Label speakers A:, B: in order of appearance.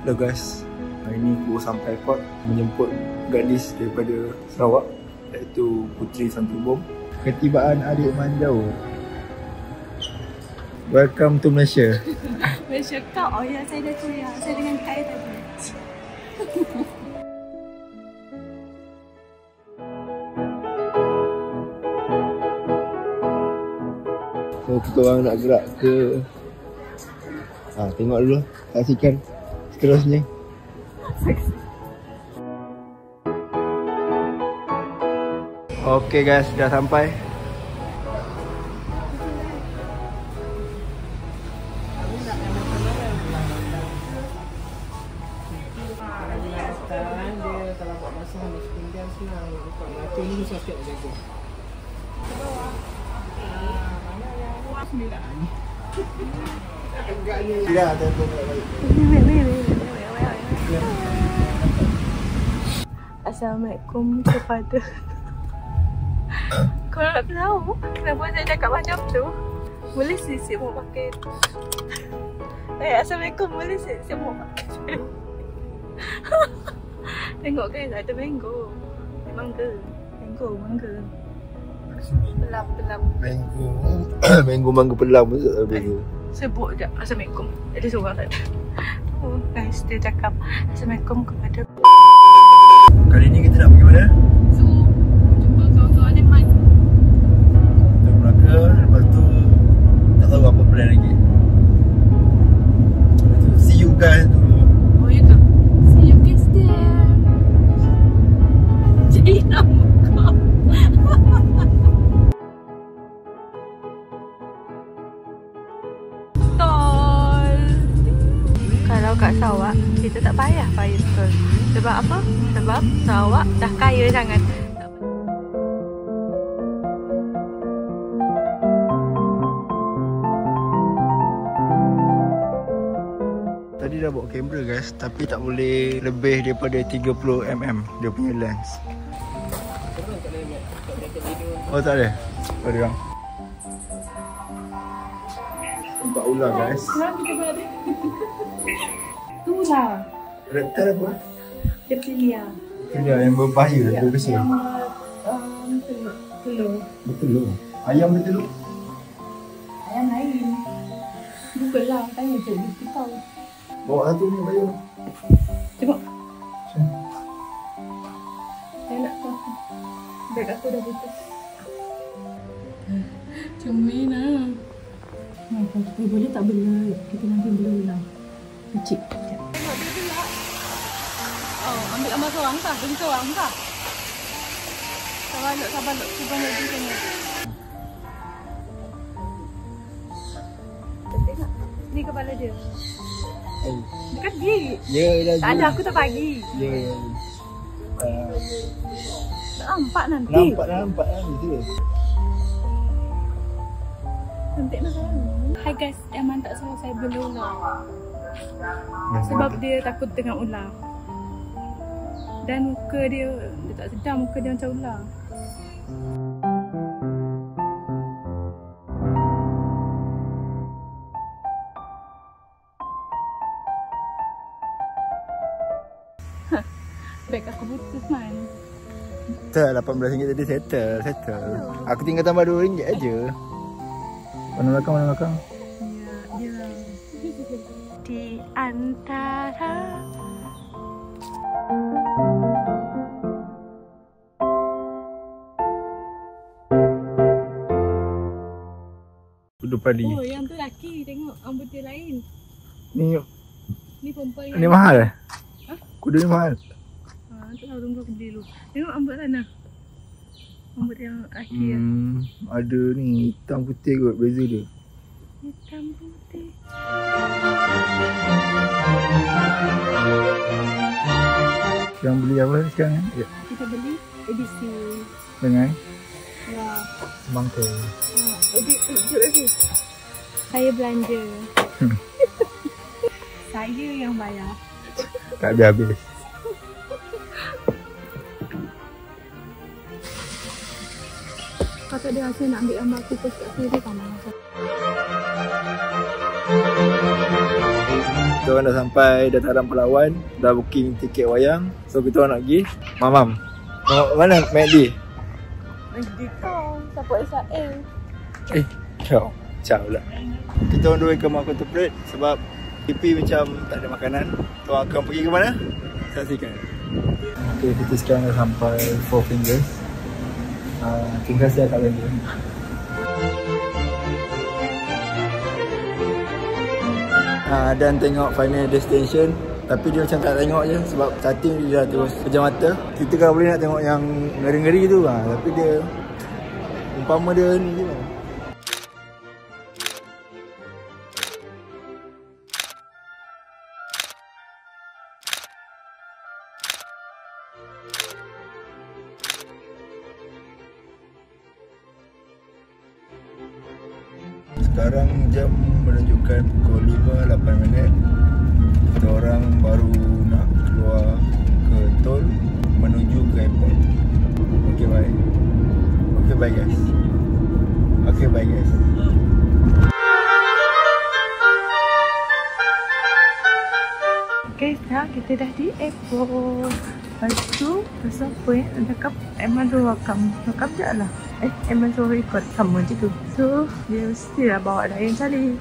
A: Hello guys, hari ni aku sampai airport menjemput gadis daripada Sarawak, iaitu Puteri Santubong. Ketibaan adik Manjau. Welcome to Malaysia.
B: Malaysia kau? Oh ya, saya dah kuliah. Saya dengan Kai tadi.
A: So kita orang nak gerak ke tengok dulu, saksikan seterusnya. Okay guys, dah sampai.
C: Dia kalau buat masa habis pinggan senang untuk mati ni susah sikit nak jaga. Mana yang 9. Agaknya
A: Tidak, tempoh balik.
B: Assalamualaikum kepada kau nak tahu kenapa saya cakap macam tu? Boleh sih mau pakai Assalamualaikum, boleh sih mau pakai tengok guys, ada mango. Mangga. Pelam.
A: Mango mangga pelam tu tak beza.
B: Sebut je Assalamualaikum. Ada seorang tak ada. Oh guys, dia cakap Assalamualaikum kepada.
A: Kali ni kita nak pergi mana?
B: So, jumpa kawan-kawan dia Mat.
A: Kita Melaka, lepas tu tak tahu apa plan lagi. Lepas tu see you guys dulu.
B: Oh ya ke? See you guys there. Jadi nama kau. Tol. Kalau kat Sarawak, kita tak payah bayar tol. Sebab apa? Sebab Sarawak dah kaya sangat.
A: Tadi dah bawa kamera guys, tapi tak boleh lebih daripada 30mm dia punya lens. Oh tak ada? Tak ada orang. Nampak ular guys.
B: Kenapa kita berada? Tu lah.
A: Reptil apa?
B: Reptilia.
A: Reptilia yang berbahaya, berbesar.
B: Telur.
A: Betul. Ayam betul.
B: Ayam lain. Google lah, tanya je dia tahu.
A: Bawa satu ni bayu.
B: Cuba. Saya nak tahu. Beg aku dah putus. Comel lah. Kalau boleh tak belah. Kita nanti belah ulang. Kecil. Tengok dia gelap. Oh, ambil gambar seorang kah? Bagi seorang kah? Sabar duk. Cuba lagi tengok. Tengok. Ni kepala dia. Dekat gigi.
A: Ya, dah.
B: Tak ada, aku tak bagi.
A: Ya.
B: Nampak nanti.
A: Nampak nanti.
B: Cantik nak tahu. Hai guys, Eman tak salah saya bela ular. Sebab dia takut dengan ular. Dan muka dia tak sedar, muka dia macam ular. Beg aku putus man.
A: Tak, RM18 tadi settle. Aku tinggal tambah RM2 aja. Mana belakang?
B: Ya. Di antara
A: Kudu padi.
B: Oh, yang tu laki. Tengok rambut dia lain. Ni perempuan yang
A: Ni mahal?
B: Ha?
A: Kudu ni mahal.
B: Tak tahu, tunggu aku beli dulu. Tengok rambut sana. Rambut yang laki ya.
A: Ada ni hitam putih kot, beza dia.
B: Hitam putih.
A: Yang beli apa sekarang? Ya.
B: Kita beli edisi
A: Dengan
B: ya.
A: semangka.
B: Edisi. Saya belanja. Saya yang bayar.
A: Tak habis.
B: Kau tak ada rasa nak ambil gambar aku post kat sini kan?
A: Kita orang dah sampai dataran Palawan, dah booking tiket wayang. So kita orang nak pergi Mamam. Mana McD?
B: McD kau, siapa Israel?
A: Ciao lah. Kita orang dua ke Mount Contemplate sebab PP macam tak ada makanan. Kita akan pergi ke mana? Saksikan. Okay, kita sekarang dah sampai Four Fingers. Terima kasih kat lagi. Dan tengok final destination. Tapi dia macam tak tengok je sebab starting dia dah terus pejam mata. Kita kalau boleh nak tengok yang ngeri-ngeri tu tapi dia umpama dia ni je lah. Sekarang jam menunjukkan pukul 5.08. Kita orang baru nak keluar ke tol menuju ke airport. Okay, bye. Okay, bye guys. Okay, bye guys.
B: Okay, sekarang kita dah di airport. Lepas tu, pasal apa nak cakap? Emang tu rakam je lah. Emang suruh record sama je tu. So, dia mestilah bawa dah yang kali.